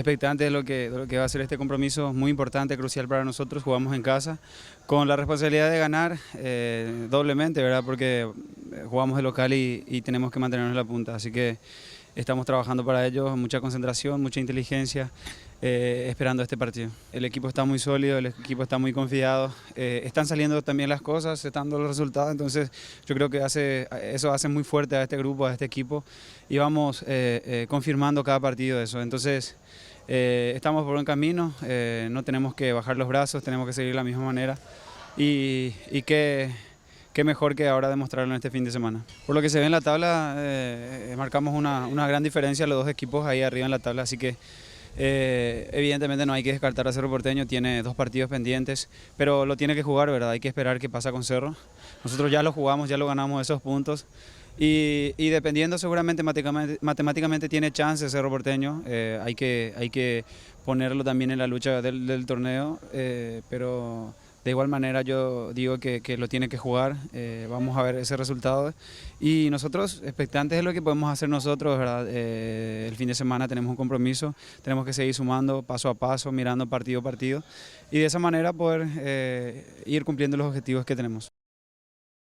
expectante de lo que va a ser este compromiso muy importante, crucial para nosotros. Jugamos en casa con la responsabilidad de ganar doblemente, ¿verdad? Porque jugamos de local y tenemos que mantenernos en la punta. Así que estamos trabajando para ello, mucha concentración, mucha inteligencia, esperando este partido. El equipo está muy sólido, el equipo está muy confiado, están saliendo también las cosas, se están dando los resultados, entonces yo creo que eso hace muy fuerte a este grupo, a este equipo, y vamos confirmando cada partido eso. Entonces estamos por buen camino, no tenemos que bajar los brazos, tenemos que seguir de la misma manera y qué mejor que ahora demostrarlo en este fin de semana. Por lo que se ve en la tabla, marcamos una gran diferencia los dos equipos ahí arriba en la tabla, así que evidentemente no hay que descartar a Cerro Porteño, tiene 2 partidos pendientes, pero lo tiene que jugar, ¿verdad? Hay que esperar qué pasa con Cerro. Nosotros ya lo jugamos, ya lo ganamos esos puntos y dependiendo seguramente matemáticamente tiene chance Cerro Porteño, hay que ponerlo también en la lucha del torneo, pero de igual manera yo digo que lo tiene que jugar, vamos a ver ese resultado y nosotros expectantes de lo que podemos hacer nosotros, ¿verdad? El fin de semana tenemos un compromiso, tenemos que seguir sumando paso a paso, mirando partido a partido y de esa manera poder ir cumpliendo los objetivos que tenemos.